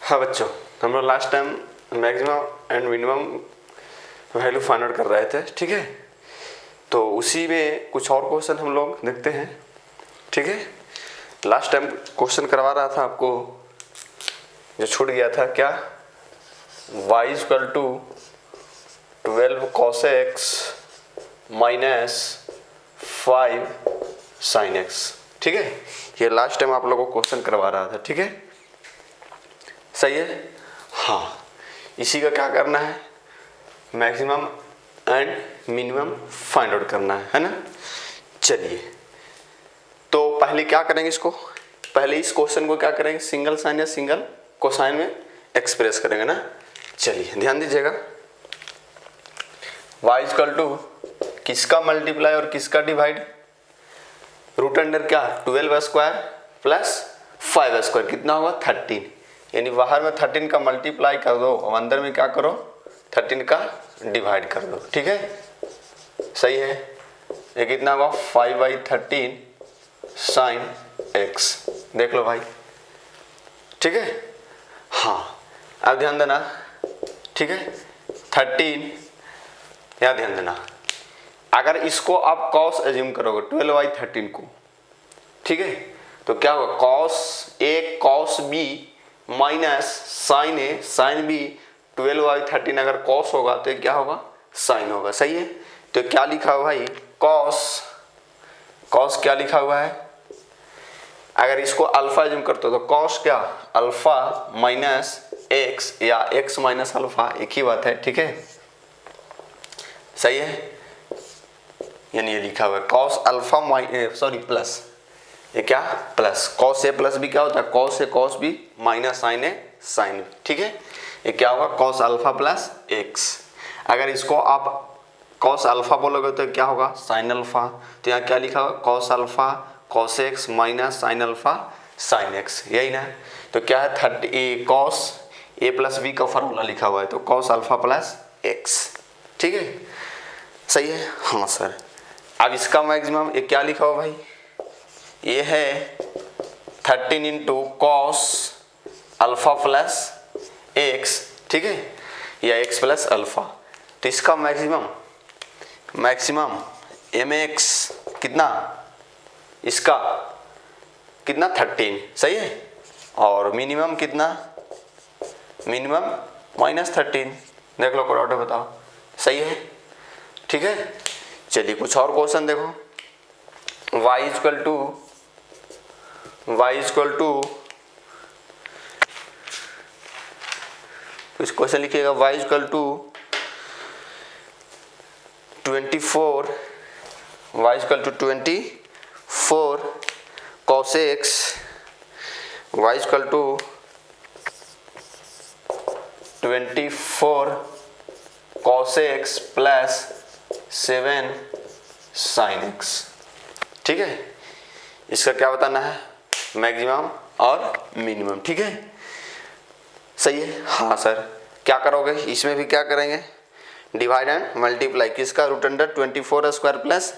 हाँ बच्चों, हम लोग last time maximum and minimum value find out कर रहे थे, ठीक है। तो उसी में कुछ और क्वेश्चन हम लोग देखते हैं, ठीक है। लास्ट टाइम क्वेश्चन करवा रहा था आपको, जो छूट गया था क्या, y equal to 12 cos x minus 5 sin x, ठीक है। ये लास्ट टाइम आप लोगों को क्वेश्चन करवा रहा था, ठीक है, सही है। हाँ, इसी का क्या करना है, maximum and minimum find out करना है ना। चलिए, तो पहले क्या करेंगे, इसको पहले इस क्वेश्चन को क्या करेंगे, सिंगल साइन या सिंगल कोसाइन में एक्सप्रेस करेंगे ना। चलिए ध्यान दीजिएगा, y इक्वल टू किसका मल्टीप्लाई और किसका डिवाइड, रूट अंडर क्या 12 स्क्वायर प्लस 5 स्क्वायर, कितना होगा 13, यानी बाहर में 13 का मल्टीप्लाई कर दो और अंदर में क्या करो 13 का डिवाइड कर दो, ठीक है, सही है। ये कितना होगा 5/13 साइन x, देख लो भाई, ठीक है। हाँ, अब ध्यान देना, ठीक है, 13, यहाँ ध्यान देना, अगर इसको आप cos एज्यूम करोगे 12/13 को, ठीक है, तो क्या होगा cos a cos b minus sine A sine B, 12/13 अगर cos होगा तो क्या होगा साइन होगा, सही है। तो क्या लिखा हुआ भाई, cos क्या लिखा हुआ है, अगर इसको अल्फा एज्यूम करते हो तो cos क्या अल्फा माइनस x या x माइनस अल्फा, एक ही बात है, ठीक है, सही है। यानी ये लिखा हुआ है cos अल्फा प्लस, ये क्या प्लस, cos ए प्लस बी क्या होता है cos A cos B minus sine A sine B, ठीक है। ये क्या होगा cos अल्फा प्लस x, अगर इसको आप cos अल्फा बोलोगे तो क्या होगा साइन अल्फा, तो यहाँ क्या लिखा होगा cos alpha cos x minus sine alpha sign x, यही ना। तो क्या है 30 cos ए प्लस बी का फॉर्मूला लिखा हुआ है, तो cos अल्फा प्लस x, ठीक है, सही है। हाँ सर, अब इसका मैक्सिमम ये क्या लिखा हुआ भाई, ये है 13 into cos alpha plus x, ठीक है, या x प्लस अल्फा, तो इसका मैक्सिमम एम एक्स कितना, इसका कितना 13, सही है, और मिनिमम कितना, मिनिमम -13, देख लो कोड बताओ, सही है, ठीक है। चलिए कुछ और क्वेश्चन देखो, y इक्वल टू कुछ क्वेश्चन लिखिएगा, y equal to 24 cos x, y equal to 24 cos x plus 7 sin x, ठीक है। इसका क्या बताना है, मैक्सिमम और मिनिमम, ठीक है, सही है। हाँ सर, क्या करोगे, इसमें भी क्या करेंगे, डिवाइड एंड मल्टीप्लाई, किसका root under 24 square plus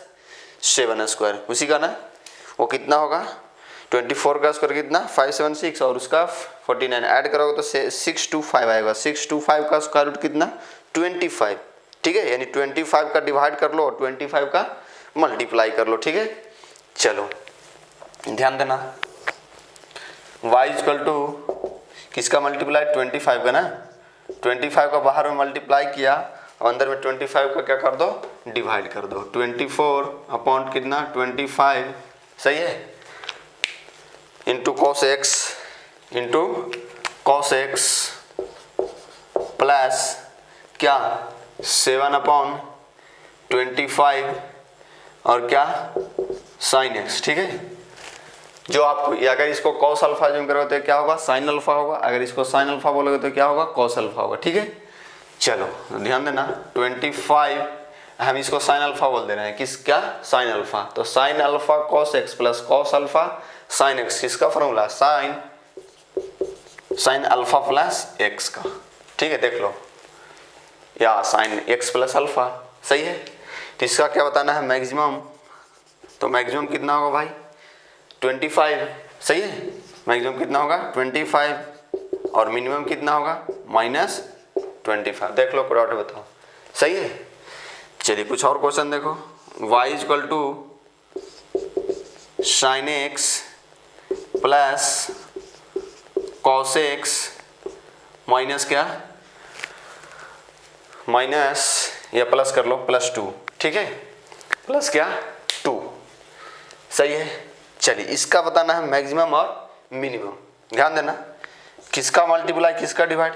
7 square, उसी का ना, वो कितना होगा 24 का स्क्वायर कितना 576 और उसका 49, ऐड करोगे तो 625 आएगा, 625 का स्क्वायर रूट कितना 25, ठीक है, यानी 25 का डिवाइड कर लो और 25 का मल्टीप्लाई कर लो, ठीक है। चलो ध्यान देना, y इक्वल टू किसका मल्टीप्लाई 25 का ना, 25 का बाहर में मल्टीप्लाई किया और अंदर में 25 का क्या कर दो डिवाइड कर दो, 24 अपॉन कितना 25, सही है, इंटू cos x प्लस क्या 7/25 और क्या sin x, ठीक है। जो आपको अगर इसको cos अल्फा एज्यूम करोगे तो क्या होगा sin अल्फा होगा, अगर इसको sin अल्फा बोलोगे तो क्या होगा cos अल्फा होगा, ठीक है। चलो ध्यान देना, 25 हम इसको sin अल्फा बोल दे रहे हैं, किस क्या sin अल्फा, तो sin alpha cos x plus cos alpha sin x, किसका formula sin alpha plus x का, ठीक है, देख लो, या sin x प्लस अल्फा, सही है। तो इसका क्या बताना है मैक्सिमम, तो मैक्सिमम कितना होगा भाई 25, सही है, मैक्सिमम कितना होगा 25 और मिनिमम कितना होगा -25। देख लो प्रोडक्ट बताओ, सही है। चलिए कुछ और क्वेश्चन देखो। y equal to sine x plus cos x minus क्या, माइनस या प्लस कर लो +2, ठीक है, प्लस क्या 2, सही है। चलिए इसका बताना है मैक्सिमम और मिनिमम। ध्यान देना, किसका मल्टीप्लाई किसका डिवाइड,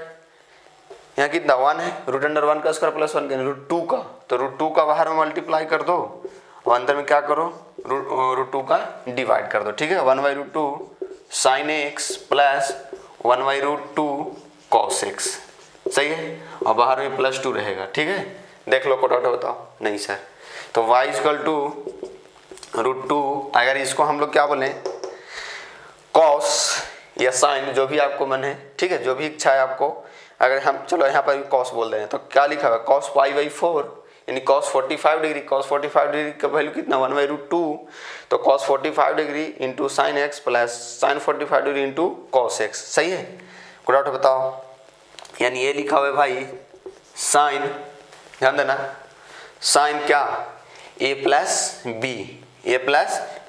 यहाँ कितना 1 है, √अंडर 1 का स्क्वायर प्लस 1 का √2 का, तो √2 का बाहर में मल्टीप्लाई कर दो और अंदर में क्या करो √2 का डिवाइड कर दो, ठीक है। 1/√2 sign x plus 1/√2 cos x, सही है, और बाहर में +2 रहेगा, ठीक है। देख लो कोट बताओ, नहीं सर, तो y इक्वल टू √2, अगर इसको हम लोग क्या बोले कॉस या साइन, जो भी आपको मन है, ठीक है, जो भी इच्छा है आपको, अगर हम चलो यहाँ पर भी कॉस बोल रहे हैं तो क्या लिखा हुआ कॉस π/4 यानी कॉस 45 डिग्री। कॉस 45 डिग्री का वैल्यू कितना 1/√2, तो cos 45 degree into sine x plus sign 45 degree into cos x, सही है। कोई डाउट बताओ, यानी ये लिखा हुआ है भाई साइन, ध्यान देना, साइन क्या a प्लस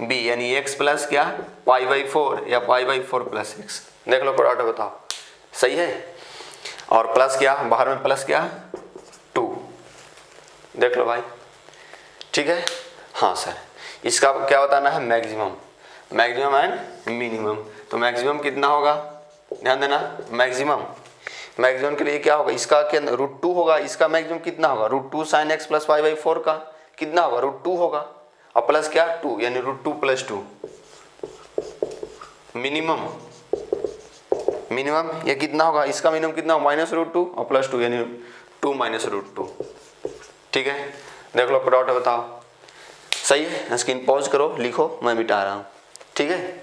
b यानी x प्लस क्या π/4 या π/4 प्लस x। देख लो कोई डाउट बताओ, सही है। और प्लस क्या बाहर में प्लस क्या 2, देख लो भाई, ठीक है। हाँ सर, इसका क्या बताना है मैक्सिमम एंड मिनिमम। तो मैक्सिमम कितना होगा, ध्यान देना, मैक्सिमम के लिए क्या होगा, इसका क्या √2 होगा, इसका मैक्सिमम कितना होगा √2 साइन एक्स प्लस π/4 का कितना होगा √2 होगा, और प्लस क्या 2 यानी √2 + 2। मिनिमम ये कितना होगा, इसका मिनिमम कितना होगा -√2 और +2 यानी 2 -√2, ठीक है। देख लो प्रोडक्ट बताओ, सही है। स्क्रीन पॉज करो, लिखो, मैं मिटा रहा हूँ, ठीक है।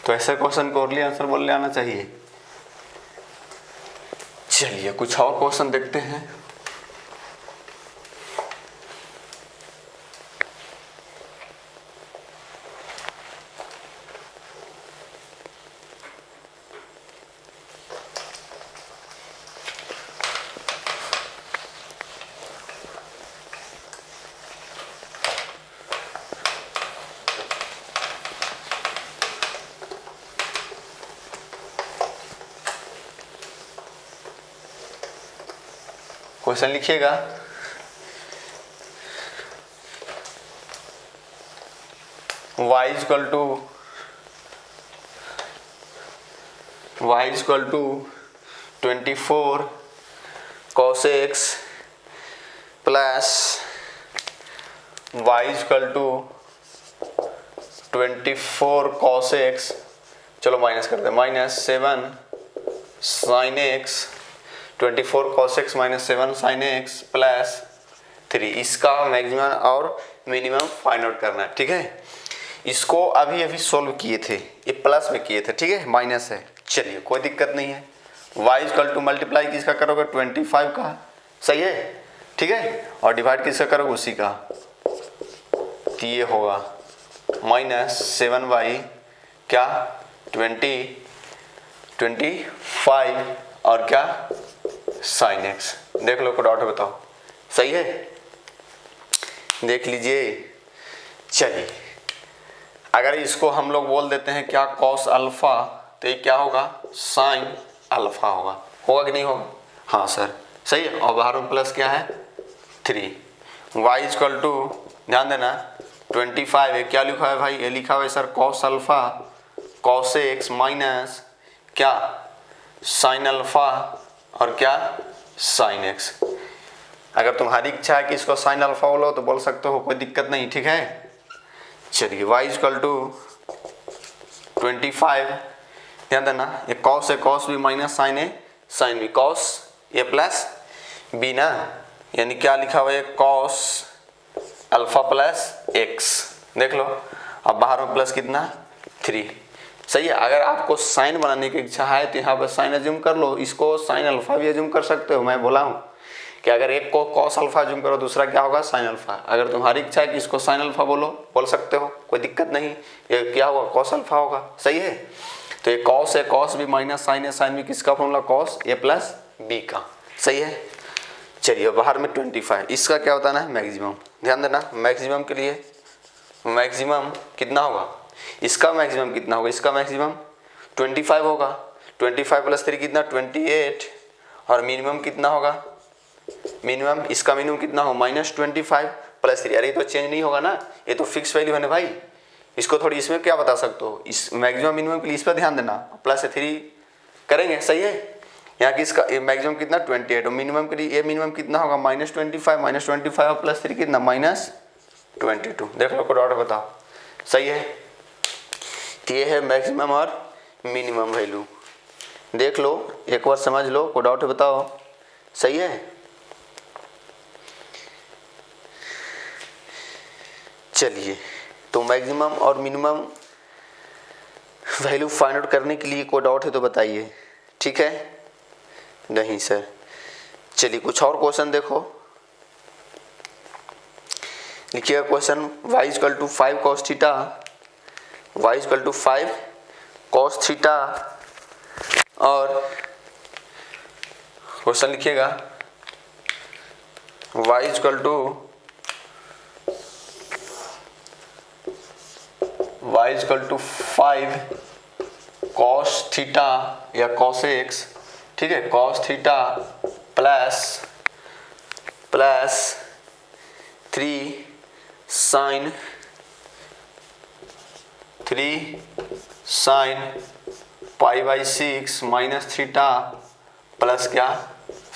तो ऐसे क्वेश्चन को ओरली आंसर बोल ले आना चाहिए। चलिए कुछ और क्वेश्चन देखते हैं। क्वेश्चन लिखिएगा, y equal to 24 cos x plus y equal to 24 cos x, चलो माइनस करते हैं, -7 sin x, 24 cos x -7 sin x plus 3। इसका मैक्सिमम और मिनिमम फाइंड आउट करना है, ठीक है। इसको अभी सोल्व किए थे, ये प्लस में किए थे, ठीक है, माइनस है, चलिए कोई दिक्कत नहीं है। y इक्वल टू मल्टीप्लाई किसका करोगे 25 का, सही है, ठीक है, और डिवाइड किसका करोगे उसी का, तो ये होगा -7 क्या 25 और क्या sin x। देख लो कोई डाउट बताओ, सही है, देख लीजिए। चलिए अगर इसको हम लोग बोल देते हैं क्या cos अल्फा, तो ये क्या होगा sin अल्फा होगा कि नहीं होगा, हाँ सर, सही है। और बाहर में प्लस क्या है 3। y इक्वल टू, ध्यान देना, 25 है, क्या लिखा है भाई, ये लिखा हुआ है sir cos alpha cos x minus क्या sin अल्फा और क्या sin x। अगर तुम्हारी इच्छा है कि इसको sin अल्फा बोलो तो बोल सकते हो, कोई दिक्कत नहीं, ठीक है। चलिए y इक्वल टू 25, ध्यान देना, ये cos है, cos भी माइनस sin है, sin भी, cos ये प्लस b ना, यानी क्या लिखा हुआ है cos अल्फा प्लस x। देख लो अब बाहर में प्लस कितना 3। सही है। अगर आपको साइन बनाने की इच्छा है तो यहाँ पर साइन एज्यूम कर लो, इसको साइन अल्फा भी एज्यूम कर सकते हो। मैं बोला हूँ कि अगर एक को कॉस अल्फा एज्यूम करो, दूसरा क्या होगा साइन अल्फा। अगर तुम्हारी इच्छा है कि इसको साइन अल्फा बोल सकते हो, कोई दिक्कत नहीं। ये क्या होगा कॉस अल्फा होगा। सही है। तो ये कॉस है, कॉस भी माइनस साइन है, साइन भी किसका formula cos A plus B का। सही है। चलिए बाहर में 25, इसका क्या बताना है मैक्सिमम। ध्यान देना मैक्सिमम के लिए मैक्सिमम कितना होगा, इसका मैक्सिमम कितना होगा, इसका मैक्सिमम 25 होगा। 25 प्लस 3 कितना 28, और मिनिमम कितना होगा, मिनिमम इसका मिनिमम कितना हो -25 प्लस 3। अरे ये तो चेंज नहीं होगा ना, ये तो फिक्स वैल्यू है ना भाई। इसको थोड़ी इसमें क्या बता सकते हो, इस मैक्सिमम मिनिमम के लिए इस पर ध्यान देना, प्लस 3 करेंगे। सही है। यहाँ की इसका मैक्सिमम कितना 28, और मिनिमम के लिए ये मिनिमम कितना होगा -25 और प्लस 3 कितना -22। देख लो कोई डाउट बताओ। सही है। तो ये है मैक्सिमम और मिनिमम वैल्यू, देख लो एक बार समझ लो, कोई डाउट बताओ। सही है। चलिए तो मैक्सिमम और मिनिमम वैल्यू फाइंड आउट करने के लिए कोई डाउट है तो बताइए। ठीक है। नहीं सर। चलिए कुछ और क्वेश्चन देखो। लिखिएगा question y = 5 cos theta, y = 5 cos theta, और क्वेश्चन लिखिएगा y = y = 5 cos थीटा या cos x, ठीक है, cos theta plus 3 sin π/6 minus theta plus क्या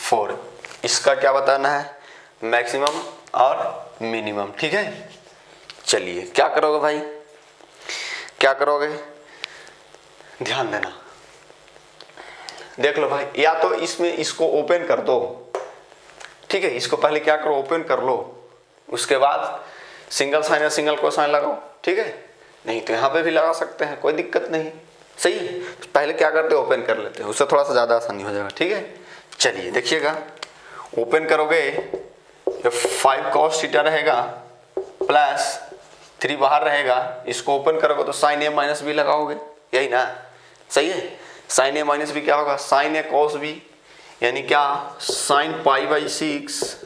4। इसका क्या बताना है मैक्सिमम और मिनिमम। ठीक है। चलिए क्या करोगे भाई, क्या करोगे, ध्यान देना। देख लो भाई, या तो इसमें इसको ओपन कर दो। ठीक है। इसको पहले क्या करो ओपन कर लो, उसके बाद सिंगल साइन या सिंगल कोसाइन लगाओ। ठीक है। नहीं तो यहाँ पे भी लगा सकते हैं, कोई दिक्कत नहीं। सही है। तो पहले क्या करते हैं ओपन कर लेते हैं, उससे थोड़ा सा ज़्यादा आसानी हो जाएगा। ठीक है। चलिए देखिएगा, ओपन करोगे तो 5 cos थीटा रहेगा प्लस 3 बाहर रहेगा। इसको ओपन करोगे तो साइन ए माइनस बी लगाओगे, यही ना। सही है। साइन ए माइनस बी क्या होगा साइन ए cos बी, यानी क्या साइन π/6,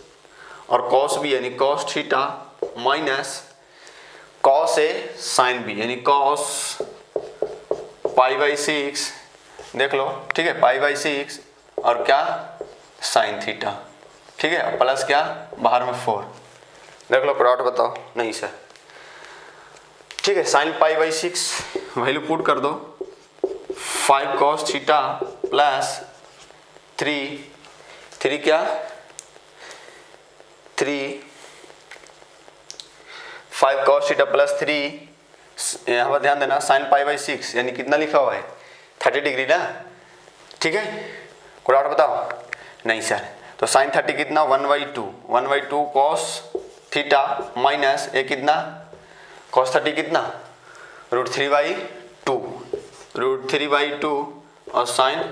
और cos बी यानी cos थीटा माइनस cos ए साइन बी यानी cos π/6। देख लो। ठीक है। π/6 और क्या साइन थीटा। ठीक है। प्लस क्या बाहर में 4। देख लो प्लॉट बताओ। नहीं सर। ठीक है। साइन π/6 वैल्यू पुट कर दो, 5 cos थीटा प्लस 3 क्या 5 cos थीटा प्लस 3, यहाँ पर ध्यान देना साइन π/6 यानी कितना लिखा हुआ है 30 डिग्री ना। ठीक है। कोई और बताओ। नहीं सर। तो साइन 30 कितना 1/2 cos थीटा माइनस ये कितना cos 30 कितना √3/2 और साइन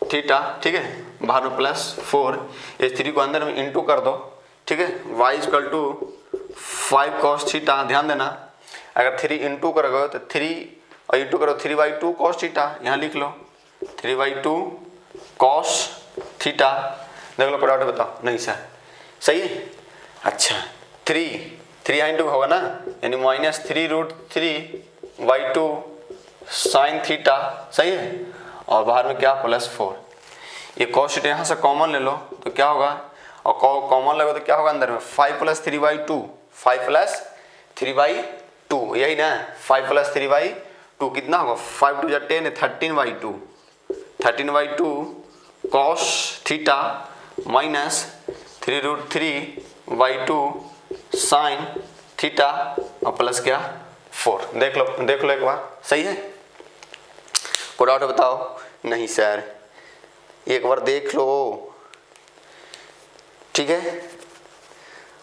थीटा। ठीक है। बाहर में प्लस 4, इस 3 को अंदर में इंटू कर दो। ठीक है। y = 5 cos theta. ध्यान देना अगर 3 इंटू करोगे तो 3 और इंटू करो 3/2 cos थीटा, यहाँ लिख लो 3/2 cos थीटा। देख लो प्रोडक्ट बताओ। नहीं सर। सही है। अच्छा 3 यहाँ इंटू होगा ना, यानी -3√3/2 साइन थीटा। सही है। और बाहर में क्या +4। ये cos थीटा यहाँ से कॉमन ले लो तो क्या होगा, और कॉमन लगो तो क्या होगा अंदर में 5 + 3/2 5 + 3/2 यही ना। 5 + 3/2 कितना होगा 5 × 2 = 10 13/2 cos theta minus 3√3/2 sine theta और प्लस क्या 4। देख लो एक बार। सही है। कोई डाउट बताओ। नहीं सर। एक बार देख लो। ठीक है।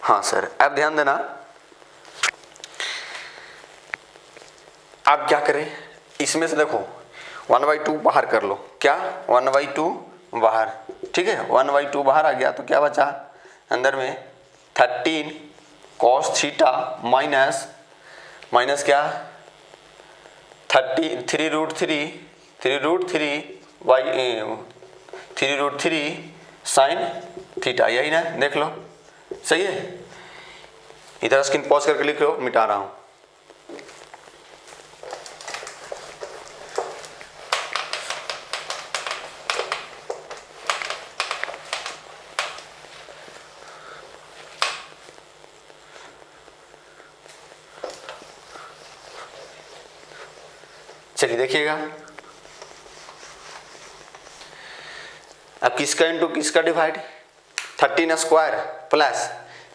हाँ सर। अब ध्यान देना, अब क्या करें, इसमें से देखो 1/2 बाहर कर लो, क्या 1/2 बाहर, ठीक है 1/2 बाहर आ गया तो क्या बचा अंदर में 13 cos थीटा माइनस क्या 3√3 साइन थीटा, यही ना, देख लो सही है। इधर स्क्रीन पॉज करके लिख लो, मिटा रहा हूं। चलिए देखिएगा, अब किसका इंटू किसका डिवाइड, 13 स्क्वायर प्लस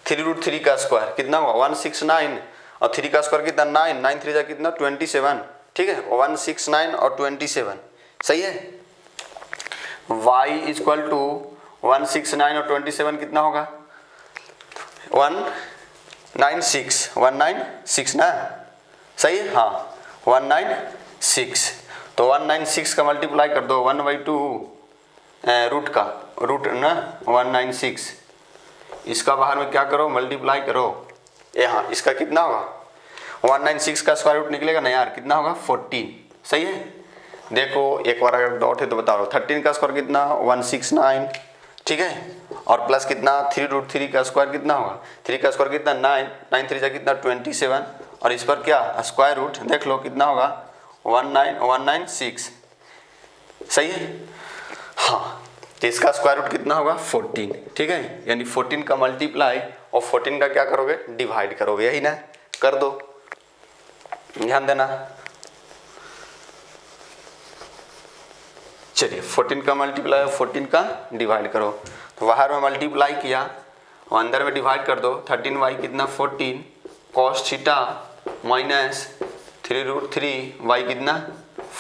3√3 का स्क्वायर कितना हुआ 169 और 3 का स्क्वायर कितना 9, 9 3 जा कितना 27, ठीक है 169 और 27, सही है। y इक्वल टू 169 और 27 कितना होगा 196 ना, सही है, हाँ 196, तो 196 का मल्टीप्लाई कर दो 1/2 रूट ना 196, इसका बाहर में क्या करो मल्टीप्लाई करो, यहाँ इसका कितना होगा 196 का स्क्वायर रूट निकलेगा ना यार, कितना होगा 14, सही है। देखो एक बार अगर डॉट है तो बता रहा हूँ, 13 का स्क्वायर कितना 169, ठीक है, और प्लस कितना 3√3 का स्क्वायर कितना होगा, 3 का स्क्वायर कितना 9, 9 3 जा कितना 27, और इस पर क्या स्क्वायर रूट देख लो कितना होगा 196, सही है, हाँ तो इसका स्क्वायर रूट कितना होगा 14, ठीक है, यानी 14 का मल्टीप्लाई और 14 का क्या करोगे डिवाइड करोगे, यही ना, कर दो, ध्यान देना। चलिए 14 का मल्टीप्लाई और 14 का डिवाइड करो, तो बाहर में मल्टीप्लाई किया और अंदर में डिवाइड कर दो, 13y कितना 14 cos थीटा माइनस 3√3 y कितना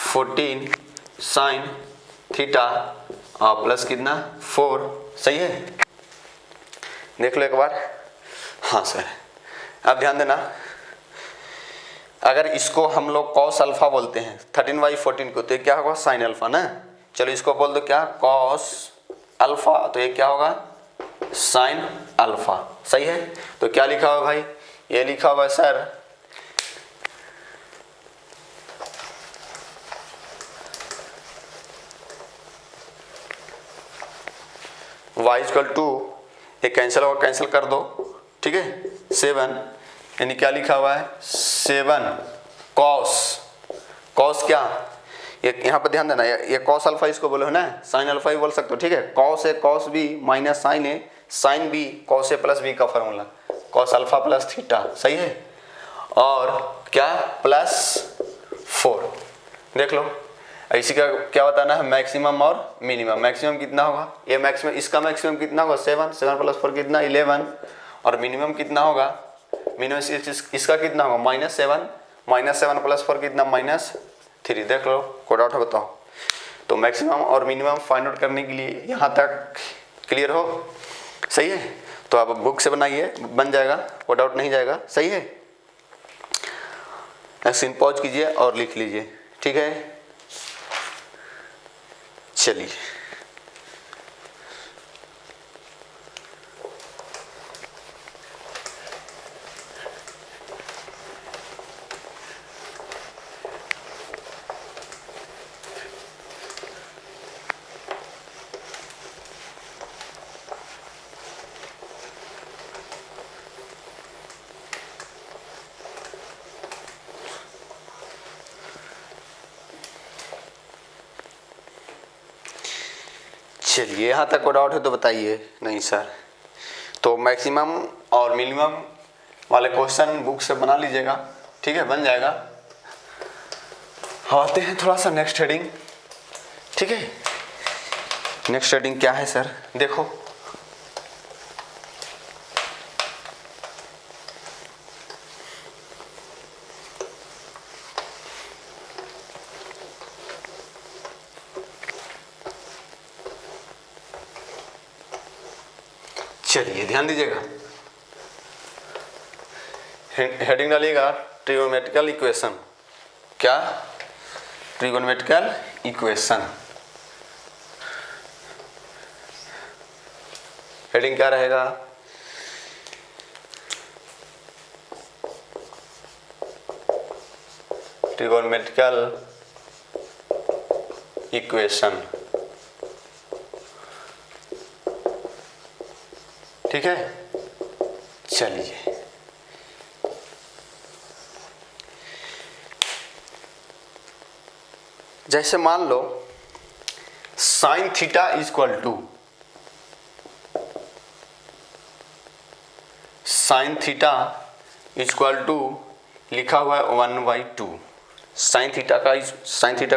14 साइन थीटा और प्लस कितना 4, सही है, देख लो एक बार, हाँ सर। अब ध्यान देना, अगर इसको हम लोग cos अल्फा बोलते हैं 13y14 को, तो ये क्या होगा साइन अल्फा ना, चलो इसको बोल दो क्या cos अल्फा, तो ये क्या होगा साइन अल्फा, सही है। तो क्या लिखा हुआ भाई, ये लिखा हुआ है सर y इक्वल टू, ये कैंसिल होगा, कैंसिल कर दो, ठीक है 7, यानी क्या लिखा हुआ है 7 कॉस क्या, ये यहाँ पर ध्यान देना, ये कॉस अल्फा इसको बोलो है ना, साइन अल्फा ही बोल सकते हो, ठीक है, कॉस है कॉस बी माइनस साइन है sine B, cos A plus B का formula cos alpha plus theta, सही है, और क्या प्लस 4, देख लो इसी का क्या बताना है मैक्सिमम और मिनिमम, मैक्सिमम कितना होगा, ये मैक्सिमम, इसका मैक्सिमम कितना होगा 7 प्लस 4 कितना 11, और मिनिमम कितना होगा, मिनिमम इसका कितना होगा -7 प्लस 4 कितना -3, देख लो कोड आउट है, बताओ। तो मैक्सिमम और मिनिमम फाइंड आउट करने के लिए यहाँ तक क्लियर हो, सही है, तो आप बुक से बनाइए, बन जाएगा, कोड आउट नहीं जाएगा, सही है। स्क्रीन पॉज कीजिए और लिख लीजिए, ठीक है। चलिए चलिए यहाँ तक कोड आउट है तो बताइए, नहीं सर, तो मैक्सिमम और मिनिमम वाले क्वेश्चन बुक से बना लीजिएगा, ठीक है, बन जाएगा। आते हैं थोड़ा सा नेक्स्ट हेडिंग, ठीक है, नेक्स्ट हेडिंग क्या है सर, देखो चलिए ध्यान दीजिएगा, हेडिंग डालिएगा ट्रिग्नोमेट्रिकल इक्वेशन, क्या, ट्रिगोनोमेट्रिकल इक्वेशन। हेडिंग क्या रहेगा, ट्रिगोनोमेट्रिकल इक्वेशन। ठीक है, चलिए जैसे मान लो sine theta is equal to, sine theta is equal to लिखा हुआ है 1/2। साइन थीटा का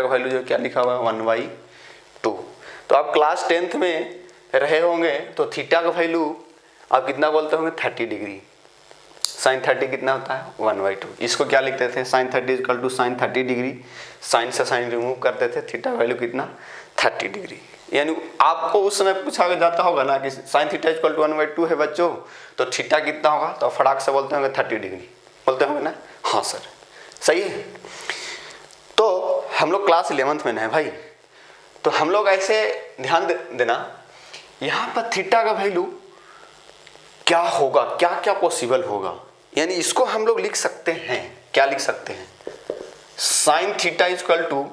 वैल्यू जो क्या लिखा हुआ है 1/2। तो आप क्लास 10th में रहे होंगे तो थीटा का वैल्यू आप कितना बोलते होंगे 30 डिग्री। साइन 30 कितना होता है 1/2। इसको क्या लिखते थे, sine 30 equal to sine 30 degree. Sine से साइन रिमूव करते थे, थीटा वैल्यू कितना 30 डिग्री। यानी आपको उस समय पूछा जाता होगा ना कि साइन थीटा इक्वल टू 1/2 है बच्चों, तो थीटा कितना होगा, तो फटाक से बोलते होंगे 30 डिग्री बोलते होंगे ना। हाँ सर सही है। तो हम लोग क्लास 11th में हैं भाई, तो हम लोग ऐसे ध्यान देना यहाँ पर थीटा का वैल्यू क्या होगा, क्या क्या पॉसिबल होगा। यानी इसको हम लोग लिख सकते हैं, क्या लिख सकते हैं, sine theta equal to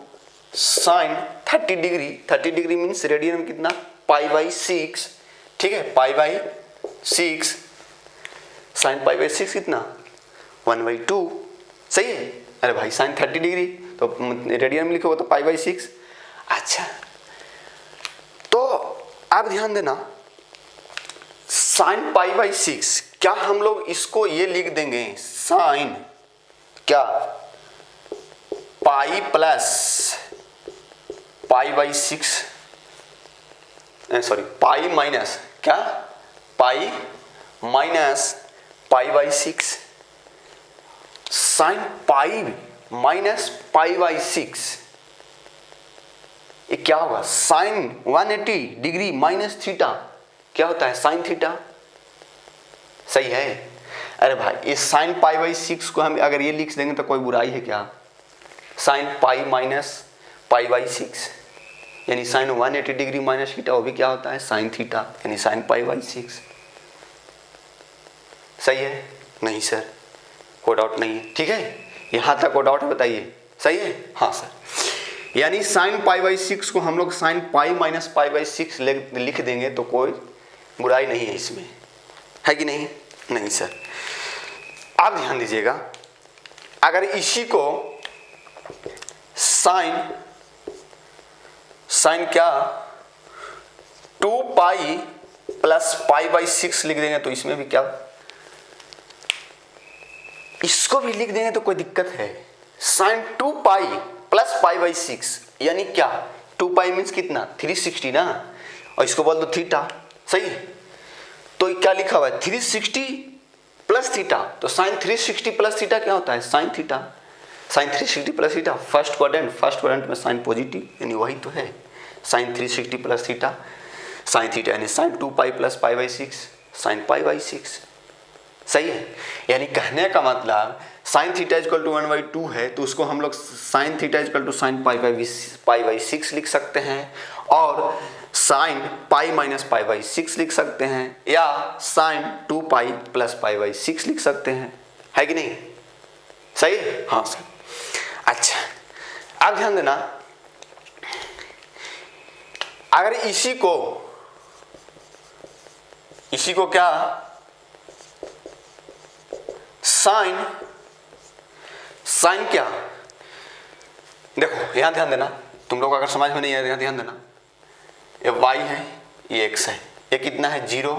sine 30 degree. 30 degree means radian में कितना π/6। ठीक है, π/6 साइन π/6 कितना 1/2। सही है। अरे भाई साइन 30 डिग्री तो रेडियन में लिखोगे तो π/6। अच्छा तो आप ध्यान देना, साइन π/6 क्या हम लोग इसको ये लिख देंगे, साइन क्या pi plus π/6, sorry pi minus क्या, pi minus π/6, sine pi minus π/6 ये क्या होगा, साइन 180 डिग्री माइनस थीटा क्या होता है साइन थीटा। सही है। अरे भाई इस साइन π/6 को हम अगर ये लिख देंगे तो कोई बुराई है क्या, साइन पाई माइनस π/6 यानी साइन 180 डिग्री माइनस थीटा, वो भी क्या होता है साइन थीटा यानी साइन π/6। सही है, नहीं सर कोई डाउट नहीं है। ठीक है, यहाँ तक कोई डाउट है बताइए, सही है। हाँ सर, यानी साइन π/6 को हम लोग साइन पाई माइनस π/6 लिख देंगे तो कोई बुराई नहीं है इसमें, है कि नहीं। नहीं सर, आप ध्यान दीजिएगा, अगर इसी को साइन क्या 2π प्लस π/6 लिख देंगे तो इसमें भी क्या, इसको भी लिख देंगे तो कोई दिक्कत है। साइन 2π प्लस π/6 यानी क्या, 2π मीन्स कितना 360 ना, और इसको बोल दो थीटा। सही है, तो क्या लिखा हुआ है 360 प्लस थीटा, तो साइन 360 प्लस थीटा क्या होता है sine theta. Sine 360 plus theta first quadrant में साइन पॉजिटिव यानी वही तो है sine 360 plus theta sine theta यानी साइन 2π प्लस π/6 साइन π/6। सही है, यानी कहने का मतलब साइन थीटा इक्वल टू 1/2 है तो उसको हम लोग sine theta equal to sine π/6 लिख सकते हैं, और साइन पाई माइनस π/6 लिख सकते हैं, या साइन 2π प्लस π/6 लिख सकते हैं, है कि नहीं। सही है, हाँ सर। अच्छा अब ध्यान देना, अगर इसी को क्या साइन क्या, देखो यहां ध्यान देना, तुम लोग अगर समझ में नहीं आया ध्यान देना, ये y है ये x है, ये कितना है 0।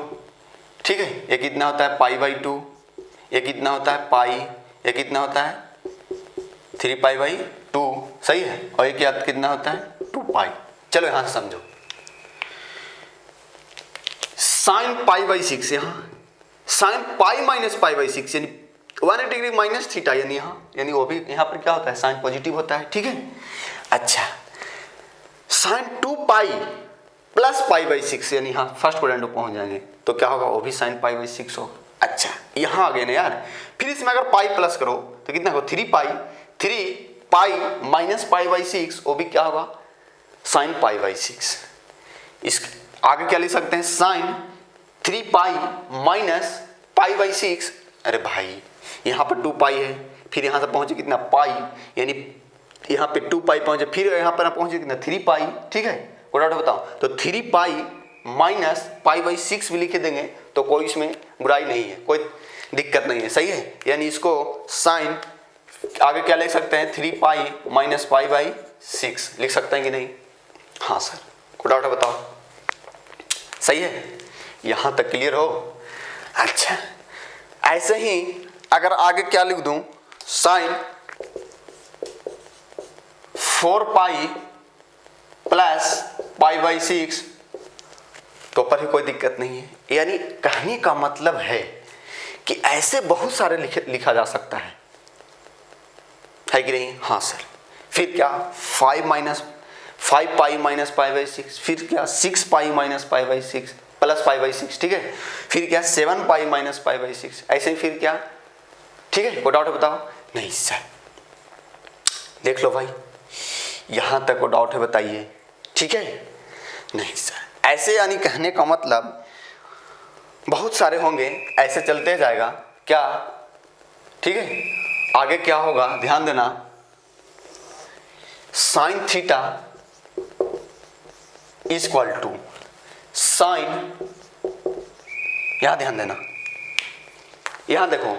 ठीक है, ये कितना होता है π/2, ये कितना होता है पाई, ये कितना होता है 3π/2। सही है, और ये क्या कितना होता है 2π। चलो यहां से समझो, साइन π/6 यहाँ साइन पाई माइनस π/6 यानी 180 डिग्री माइनस थीटा, यानी यानी वो भी यहाँ पर क्या होता है साइन पॉजिटिव होता है। ठीक है, अच्छा साइन 2π प्लस π/6 यानी यहाँ फर्स्ट क्वाड्रेंट में पहुंच जाएंगे तो क्या होगा, वो भी साइन π/6 होगा। अच्छा यहाँ आ गए ना यार, फिर इसमें अगर पाई प्लस करो तो कितना होगा 3π, 3 पाई माइनस पाई बाई 6 वो भी क्या होगा, साइन पाई बाई 6। इस आगे क्या लिख सकते हैं, sine 3 pi minus pi by 6। अरे भाई यहाँ पर 2 पाई है, फिर यहाँ से पहुँचे कितना पाई, यानी यहाँ पे 2 पाई पहुँचे, फिर यहाँ पर पहुँचे कितना 3 पाई। ठीक है, कोई डाउट बताओ, तो 3 पाई माइनस पाई बाई 6 भी लिख देंगे तो कोई इसमें बुराई नहीं है, कोई दिक्कत नहीं है, सही है। यानी इसको साइन आगे क्या लिख सकते हैं, 3 पाई माइनस पाई बाई 6 लिख सकते हैं कि नहीं। हाँ सर, कोई डाउट है बताओ, सही है, यहाँ तक क्लियर हो। अच्छा, ऐसे ही अगर आगे क्या लिख दूं, sine 4 pi plus pi by 6 तो पर भी कोई दिक्कत नहीं है। यानी कहने का मतलब है कि ऐसे बहुत सारे लिखा जा सकता है कि नहीं। हाँ सर, फिर क्या 5 पाई माइनस पाई बाई 6, फिर क्या 6 पाई minus pi by 6 plus pi by 6, ठीक है, फिर क्या 7 पाई माइनस पाई बाई 6, ऐसे ही फिर क्या। ठीक है, कोई डाउट है बताओ। नहीं सर, देख लो भाई, यहां तक को डाउट है बताइए। ठीक है, नहीं सर, ऐसे यानी कहने का मतलब बहुत सारे होंगे, ऐसे चलते जाएगा क्या। ठीक है, आगे क्या होगा ध्यान देना, sine theta is equal to sine, यहां ध्यान देना, यहां देखो,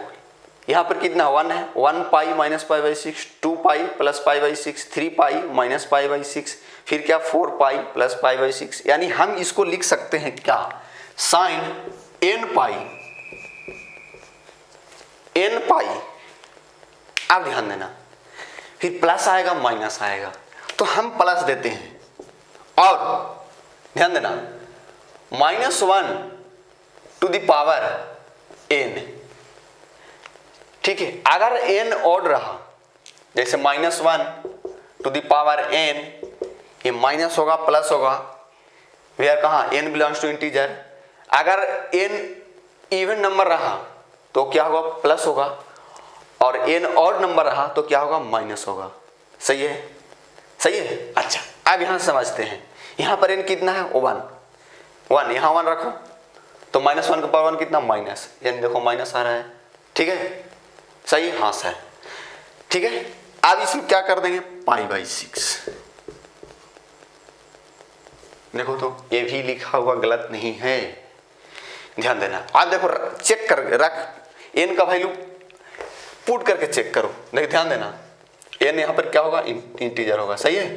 यहां पर कितना 1 है, 1 पाई minus pi by 6, 2 pi plus pi by 6, 3 pi minus pi by 6, फिर क्या 4 पाई प्लस पाई बाई 6। यानी हम इसको लिख सकते हैं क्या, साइन n पाई, अब ध्यान देना, फिर प्लस आएगा माइनस आएगा तो हम प्लस देते हैं, और ध्यान देना -1 टू द पावर n। ठीक है, अगर n ऑड रहा, जैसे -1 टू द पावर n, ये माइनस होगा प्लस होगा, वेयर कहाँ n बिलोंग्स टू इंटीजर। अगर n इवन नंबर रहा तो क्या होगा, प्लस होगा, और n ऑड नंबर रहा तो क्या होगा, माइनस होगा। सही है, सही है। अच्छा, अब यहां समझते हैं, यहां पर n कितना है, 1, यहां 1 रखो तो -1 का पावर 1 कितना, माइनस, यानी देखो माइनस आ रहा है। ठीक है, सही है, हाँ सर। ठीक है, अब इसमें क्या कर देंगे, पाई बाई 6। देखो तो ये भी लिखा हुआ गलत नहीं है, ध्यान देना। आप देखो चेक कर रख, n का वैल्यू पुट करके चेक करो, देखो ध्यान देना, n यहाँ पर क्या होगा, इंटीजर होगा। सही है,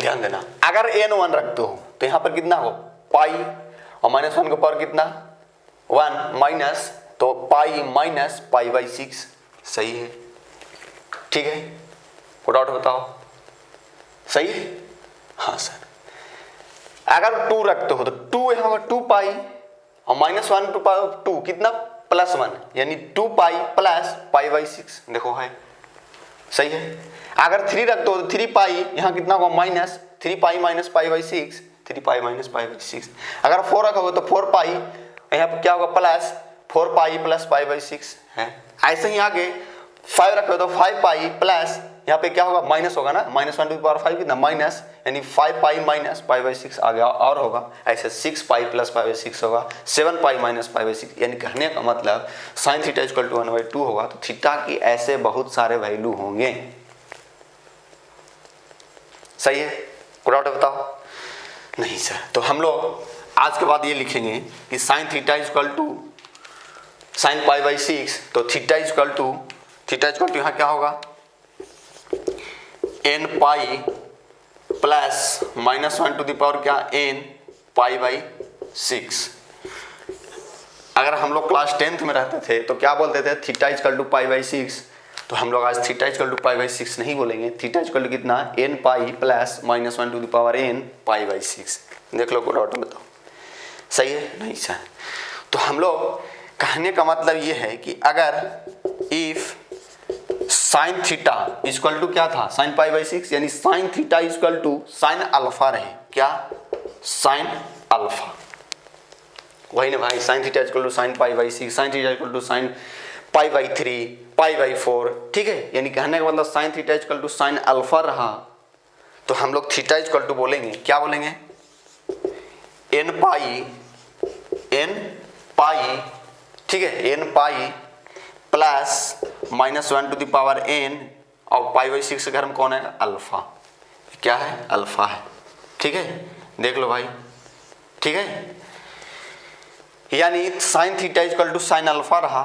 ध्यान देना, अगर n 1 रखते हो तो यहाँ पर कितना हो, पाई, और -1 का पावर कितना, 1 माइनस, तो पाई माइनस पाई बाई 6। सही है, ठीक है, कोई डाउट बताओ, सही है। हाँ सर, अगर 2 रखते हो तो 2 यहाँ पर 2 पाई, और -1 टू पावर 2 कितना, +1, यानी 2 पाई प्लस पाई बाई 6, देखो है, सही है। अगर 3 रखते हो तो 3 पाई, यहाँ कितना होगा, minus 3 pi minus pi by 6, 3 pi minus pi by 6। अगर 4 रखोगे तो 4 पाई, यहाँ पर क्या होगा, plus 4 pi plus pi by 6 है। ऐसे ही आगे 5 रखोगे तो 5 पाई प्लस, यहाँ पे क्या होगा, माइनस होगा ना, -1 टू द पावर 5 कितना, माइनस, यानी 5 पाई माइनस पाई बाई 6 आ गया, और होगा ऐसे 6 पाई प्लस पाई बाई 6 होगा, 7 पाई माइनस पाई बाई 6। यानी कहने का मतलब साइन थीटा इक्वल टू 1/2 होगा। तो थीटा की ऐसे बहुत सारे वैल्यू होंगे। सही है, कोई डाउट बताओ। नहीं सर, तो हम लोग आज के बाद ये लिखेंगे कि sine theta equal to sine pi by 6, तो थीटा इक्वल टू यहाँ क्या होगा, n pi plus -1 to the power क्या, n पाई बाई 6। अगर हम लोग क्लास 10th में रहते थे तो क्या बोलते थे, theta equal to pi by 6। तो हम लोग आज theta equal to pi by 6 नहीं बोलेंगे, थीटा इक्वल टू कितना, n pi plus -1 to the power n pi by 6। देख लो, कोई डाउट बताओ, सही है। नहीं सर, तो हम लोग कहने का मतलब ये है कि अगर if sine theta equal to क्या था, साइन पाई बाई 6, यानी sine theta equal to sine alpha रहे, क्या, साइन अल्फा, वही ना भाई, sine theta equal to sine pi by 6, sine theta equal to sine pi by 3, π/4, ठीक है। यानी कहने का मतलब sine theta equal to sine alpha रहा तो हम लोग थीटा इक्वल टू बोलेंगे, क्या बोलेंगे, n पाई, ठीक है, n pi plus -1 to the power n और π/6 के घर में कौन है, अल्फा, क्या है, अल्फा है, ठीक है। देख लो भाई, ठीक है। यानी sine theta equal to sine alpha रहा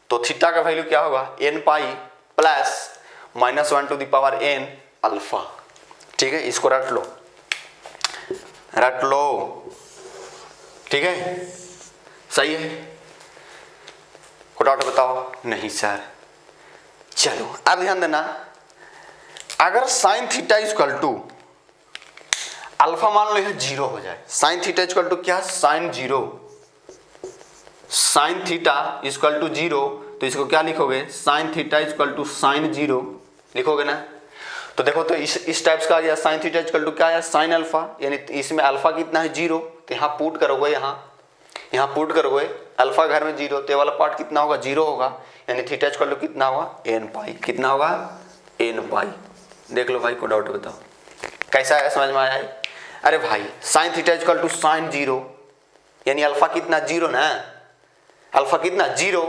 तो थीटा का वैल्यू क्या होगा, n pi plus -1 to the power n alpha, ठीक है। इसको रट लो, ठीक है, सही है। कोई डाउट बताओ, नहीं सर। चलो अब ध्यान देना, अगर sine theta equal to alpha मान लो यह 0 हो जाए, साइन थीटा इक्वल टू क्या, sine 0, sine theta equal to 0, तो इसको क्या लिखोगे, sine theta equal to sine 0 लिखोगे ना। तो देखो तो इस टाइप्स का आ गया, साइन थीटा इक्वल टू क्या है, साइन अल्फा, यानी इसमें अल्फा कितना है, 0, तो यहाँ पुट करोगे, यहाँ पुट करोगे, अल्फा घर में 0, तो ये वाला पार्ट कितना होगा, 0 होगा, यानी थीटा इक्वल टू कितना होगा, n पाई, कितना होगा, n पाई। देख लो भाई, को डाउट बताओ, कैसा है, समझ में आया है। अरे भाई sine theta equal to sine 0, यानी अल्फा कितना, 0 ना, अल्फा कितना, 0,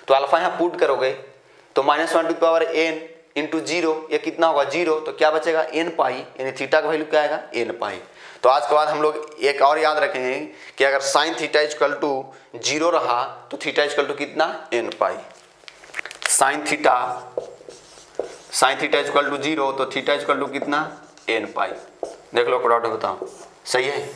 तो अल्फा यहाँ पुट करोगे तो -1 टू पावर n इंटू 0, ये कितना होगा, 0, तो क्या बचेगा, n पाई, यानी थीटा का वैल्यू क्या आएगा, n पाई। तो आज के बाद हम लोग एक और याद रखेंगे कि अगर साइन थीटा इक्वल टू 0 रहा तो थीटा इक्वल टू कितना, n pi. Sine theta equal to 0 तो थीटा इक्वल टू कितना, n पाई। देख लो डाउट बताओ, सही है।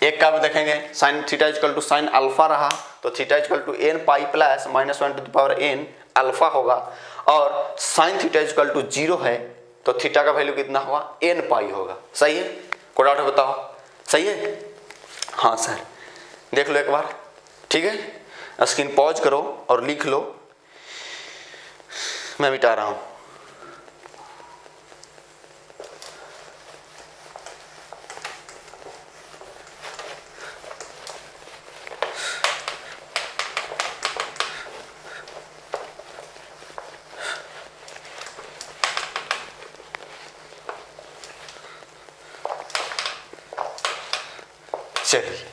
एक का भी देखेंगे, sine theta equal to sine alpha रहा तो theta equal to n pi plus -1 to the power n alpha होगा, और साइन थीटा इक्वल टू 0 है तो थीटा का वैल्यू कितना होगा, n पाई होगा, सही है। कोई डाउट बताओ, सही है, हाँ सर। देख लो एक बार, ठीक है, स्क्रीन पॉज करो और लिख लो, मैं मिटा रहा हूं। चलिए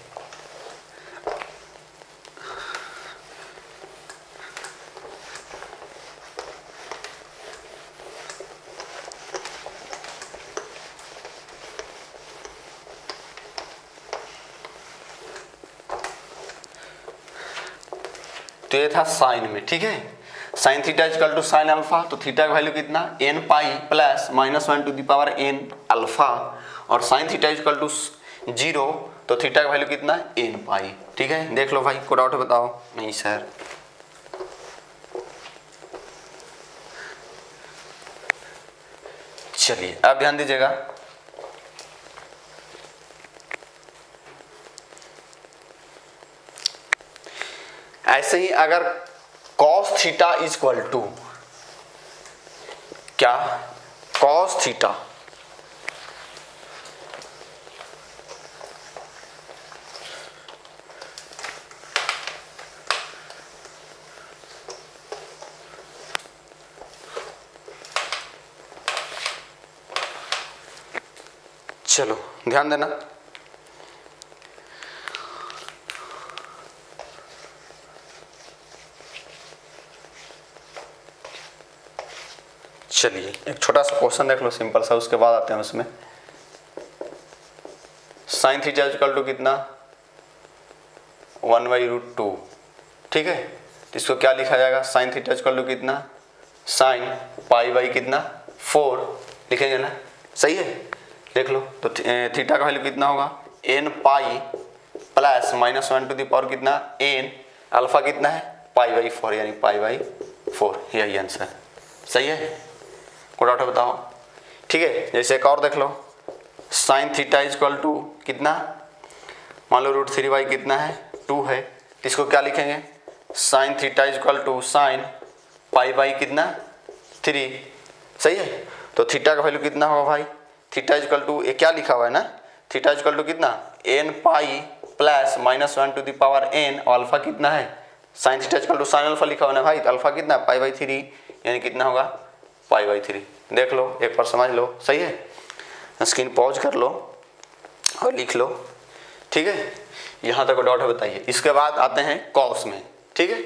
तो ये था साइन में, ठीक है। Sine theta equal to sine alpha, तो थीटा का वैल्यू कितना, n pi plus -1 to the power n alpha, और साइन थीटा इक्वल टू 0 तो थीटा का वैल्यू कितना, n पाई, ठीक है। देख लो भाई, कोई डाउट बताओ, नहीं सर। चलिए अब ध्यान दीजिएगा, ऐसे ही अगर cos थीटा इक्वल टू क्या, cos थीटा चलो ध्यान देना, चलिए एक छोटा सा क्वेश्चन देख लो, सिंपल सा, उसके बाद आते हैं उसमें। साइन थीटा इक्वल टू कितना, 1/√2, ठीक है। तो इसको क्या लिखा जाएगा, साइन थीटा इक्वल टू कितना, साइन पाई कितना, 4 लिखेंगे ना, सही है। देख लो तो थीटा का वैल्यू कितना होगा, n pi plus -1 to the power कितना, n अल्फा कितना है, π/4, यानी π/4, यही आंसर, सही है। कोई डाउट बताओ, ठीक है। जैसे एक और देख लो, साइन थीटा इक्वल टू कितना, मान लो √3 कितना है, 2 है, तो इसको क्या लिखेंगे, sine theta equal to sine pi कितना, 3, सही है। तो थीटा का वैल्यू कितना होगा भाई, थीटा इक्वल टू, ये क्या लिखा हुआ है ना, थीटा इक्वल टू कितना, n pi plus -1 to the power n, और अल्फा कितना है, sine theta equal to sine alpha लिखा हुआ है भाई, तो अल्फा कितना π/3 यानी कितना होगा π/3। देख लो एक बार समझ लो, सही है। स्क्रीन पॉज कर लो और लिख लो, ठीक है। यहाँ तक डाउट है बताइए। इसके बाद आते हैं कॉस में, ठीक है।